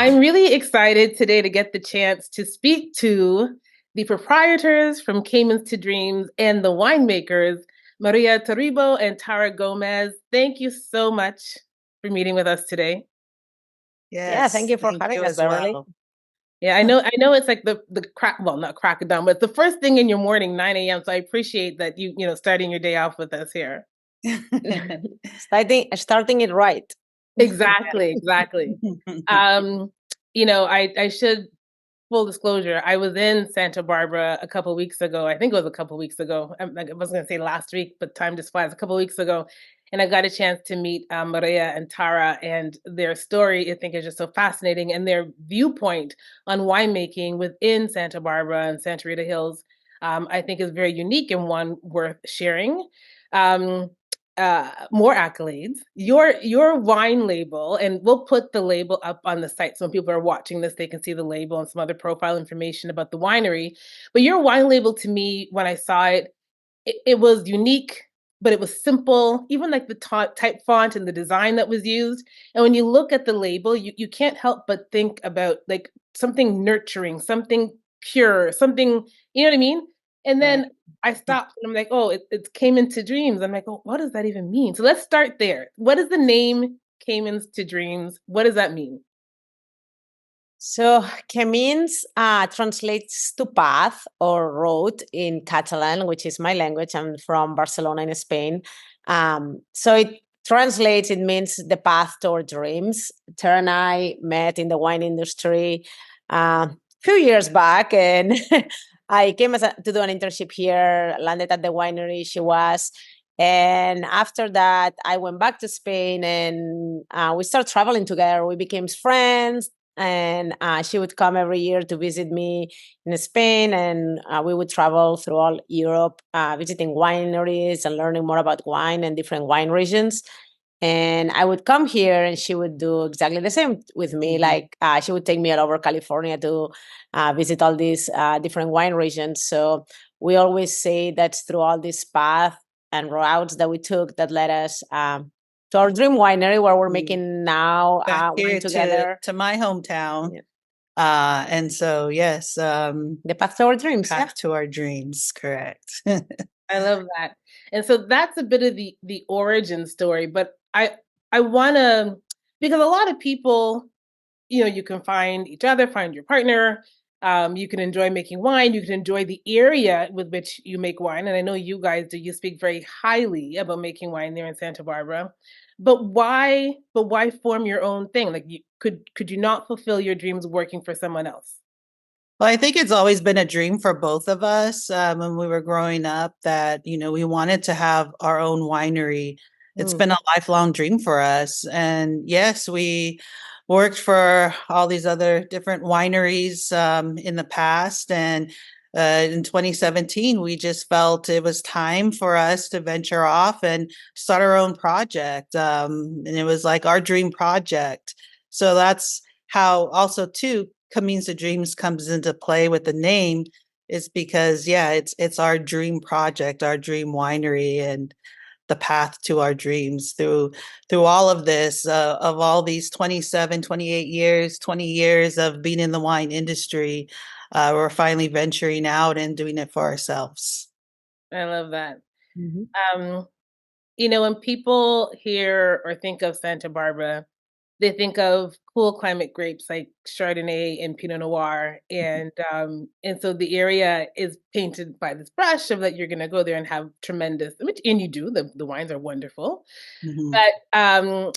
I'm really excited today to get the chance to speak to the proprietors from Caymins to Dreams and the winemakers, Mireia Taribo and Tara Gomez. Thank you so much for meeting with us today. Yeah, thank Yes, you for thank having you us, as Beverly. well. Yeah, I know it's like the crack, well, not crack of dawn, but it's the first thing in your morning, 9 a.m. So I appreciate that you starting your day off with us here. Starting it right. Exactly. Um, I should full disclosure, I was in Santa Barbara a couple weeks ago. I think it was a couple weeks ago. I wasn't going to say last week, but time just flies. A couple weeks ago, and I got a chance to meet Mireia and Tara, and their story, I think, is just so fascinating, and their viewpoint on winemaking within Santa Barbara and Santa Rita Hills, I think, is very unique and one worth sharing. Um, More accolades. Your wine label, and we'll put the label up on the site so when people are watching this, they can see the label and some other profile information about the winery. But your wine label, to me, when I saw it was unique, but it was simple. Even like the type font and the design that was used. And when you look at the label, you can't help but think about like something nurturing, something pure, something, you know what I mean? And then I stopped and I'm like, oh, it came into dreams. I'm like, oh, what does that even mean? So let's start there. What is the name Camins to Dreams? What does that mean? So, Camins translates to path or road in Catalan, which is my language. I'm from Barcelona in Spain. So it translates, it means the path toward dreams. Tara and I met in the wine industry a few years back, and I came to do an internship here, landed at the winery she was. And after that, I went back to Spain and we started traveling together. We became friends, and she would come every year to visit me in Spain, and we would travel through all Europe, visiting wineries and learning more about wine and different wine regions. And I would come here, and she would do exactly the same with me. Like she would take me all over California to visit all these different wine regions. So we always say that's through all this path and routes that we took that led us to our dream winery where we're making now Back wine here together. to my hometown. Yeah. And so yes, The path to our dreams. path to our dreams, correct. I love that. And so that's a bit of the origin story, but I want to, because a lot of people, you can find each other, find your partner. You can enjoy making wine. You can enjoy the area with which you make wine. And I know you guys do. You speak very highly about making wine there in Santa Barbara. But why? But why form your own thing? Like, could you not fulfill your dreams working for someone else? Well, I think it's always been a dream for both of us when we were growing up that, we wanted to have our own winery. It's Mm. been a lifelong dream for us. And yes, we worked for all these other different wineries in the past. And in 2017, we just felt it was time for us to venture off and start our own project. And it was like our dream project. So that's how also, too, Camins to Dreams comes into play with the name is because it's our dream project, our dream winery, and the path to our dreams through all of this of all these 27, 28 years, 20 years of being in the wine industry. We're finally venturing out and doing it for ourselves. I love that. Mhm. Um, when people hear or think of Santa Barbara, they think of cool climate grapes like Chardonnay and Pinot Noir, and so the area is painted by this brush of that you're going to go there and have tremendous, which and you do. The wines are wonderful, Mhm. but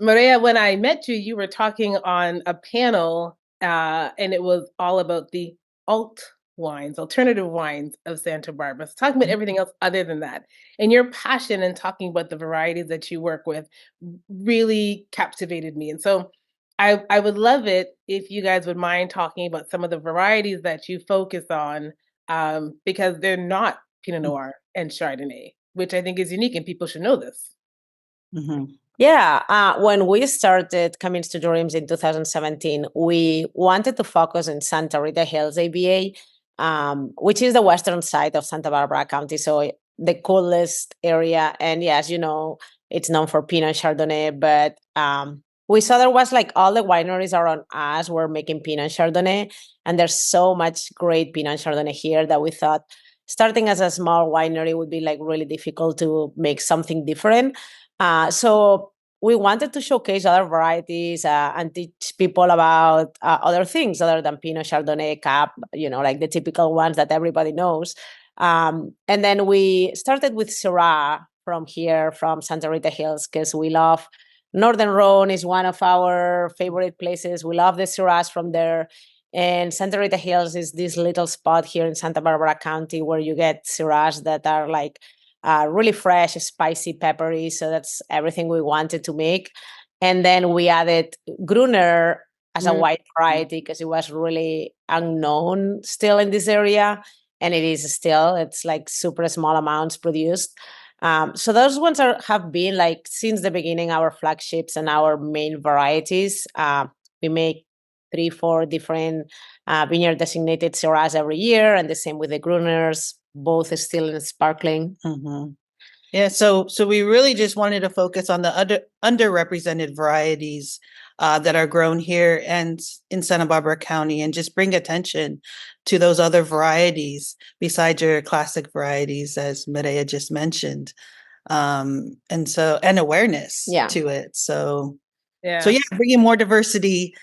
Mireia, when I met you, you were talking on a panel, and it was all about the alt wines, alternative wines of Santa Barbara. So talking about everything else other than that, and your passion in talking about the varieties that you work with really captivated me. And so I would love it if you guys would mind talking about some of the varieties that you focus on, because they're not Pinot Noir and Chardonnay, which I think is unique and people should know this. Mhm. Yeah, when we started Camins to Dreams in 2017, we wanted to focus in Santa Rita Hills ABA, which is the western side of Santa Barbara County, so the coolest area. And yes, it's known for Pinot Chardonnay, but we saw there was like all the wineries around us were making Pinot Chardonnay, and there's so much great Pinot Chardonnay here that we thought starting as a small winery would be like really difficult to make something different. So we wanted to showcase other varieties and teach people about other things other than Pinot Chardonnay, Cab, like the typical ones that everybody knows. And then we started with Syrah from here, from Santa Rita Hills, because we love Northern Rhone is one of our favorite places. We love the Syrahs from there. And Santa Rita Hills is this little spot here in Santa Barbara County where you get Syrahs that are like really fresh, spicy, peppery. So that's everything we wanted to make. And then we added Gruner as a white variety because it was really unknown still in this area. And it is still, it's like super small amounts produced. So those ones have been like since the beginning, our flagships and our main varieties. We make 3-4 different vineyard designated Syrahs every year, and the same with the Gruners, both still in sparkling. Mm-hmm. Yeah, so we really just wanted to focus on the underrepresented varieties that are grown here and in Santa Barbara County, and just bring attention to those other varieties besides your classic varieties, as Mireia just mentioned, and awareness to it. So bringing more diversity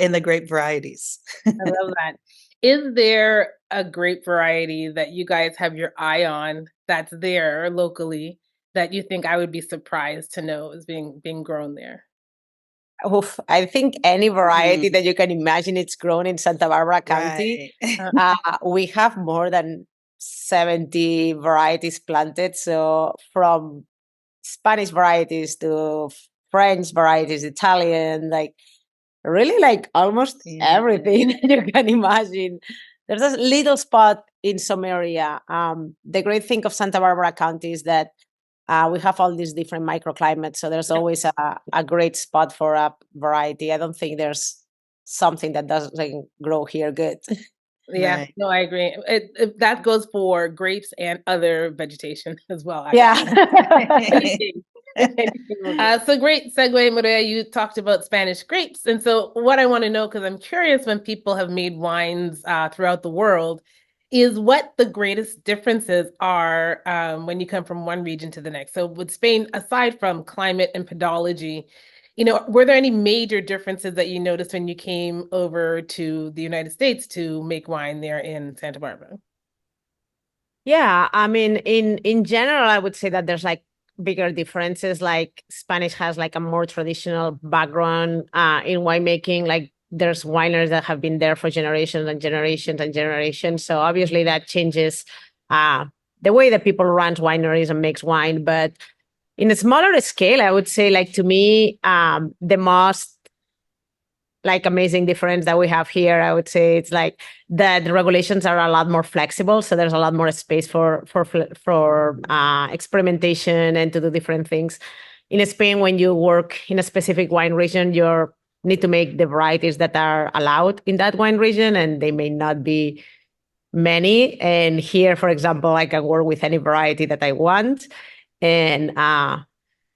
in the grape varieties. I love that. Is there a grape variety that you guys have your eye on that's there locally that you think I would be surprised to know is being grown there? Oof, I think any variety that you can imagine it's grown in Santa Barbara County. Right. We have more than 70 varieties planted. So from Spanish varieties to French varieties, Italian, like really like almost everything you can imagine. There's a little spot in some area. The great thing of Santa Barbara County is that we have all these different microclimates. So there's always a great spot for a variety. I don't think there's something that doesn't grow here good. Yeah, right. No, I agree. That goes for grapes and other vegetation as well. So great segue, Mireia. You talked about Spanish grapes. And so what I want to know, because I'm curious when people have made wines throughout the world, is what the greatest differences are when you come from one region to the next. So with Spain, aside from climate and pedology, were there any major differences that you noticed when you came over to the United States to make wine there in Santa Barbara? Yeah, I mean, in general, I would say that there's like bigger differences. Like Spanish has like a more traditional background in winemaking. Like there's wineries that have been there for generations and generations and generations. So obviously that changes the way that people run wineries and makes wine. But in a smaller scale, I would say, like, to me, the most like amazing difference that we have here, I would say it's like that the regulations are a lot more flexible. So there's a lot more space for experimentation and to do different things. In Spain, when you work in a specific wine region, you need to make the varieties that are allowed in that wine region, and they may not be many. And here, for example, I can work with any variety that I want. And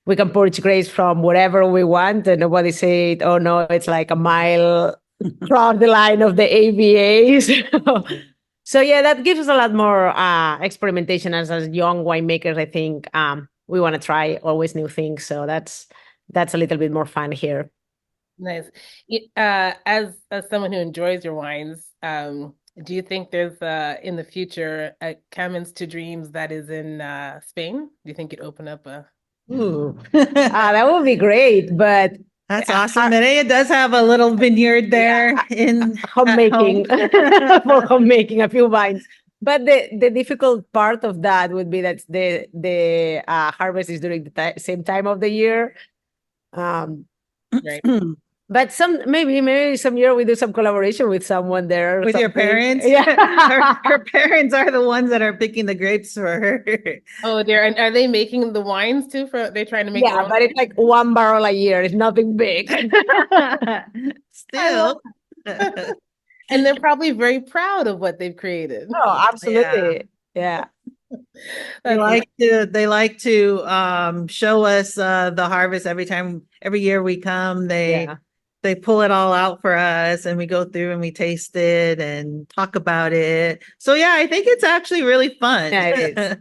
we can purge grapes from wherever we want, and nobody said, "Oh no, it's like a mile from the line of the AVAs." So yeah, that gives us a lot more experimentation as young winemakers. I think we want to try always new things, so that's a little bit more fun here. Nice. As someone who enjoys your wines, do you think there's in the future a Camins to Dreams that is in Spain? Do you think it'd open up a Ooh. That would be great, but that's awesome. Mireia does have a little vineyard there in homemaking for homemaking a few vines. But the difficult part of that would be that the harvest is during the same time of the year. Right. But maybe some year we do some collaboration with someone there. With your parents? Yeah. her parents are the ones that are picking the grapes for her. Oh dear. And are they making the wines too? They're trying to make but it's like 1 barrel a year. It's nothing big. Still. And they're probably very proud of what they've created. Oh, absolutely. Yeah. They That's like to show us the harvest every year we come. Yeah. They pull it all out for us and we go through and we taste it and talk about it. So yeah, I think it's actually really fun. Yeah, it is.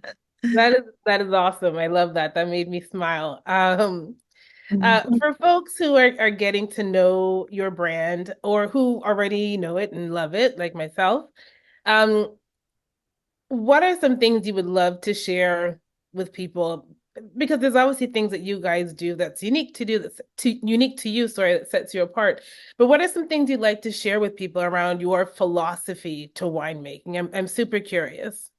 that is awesome. I love that. That made me smile. For folks who are getting to know your brand or who already know it and love it, like myself, um, what are some things you would love to share with people? Because there's obviously things that you guys do that's unique to you, sorry, that sets you apart. But what are some things you'd like to share with people around your philosophy to winemaking? I'm super curious.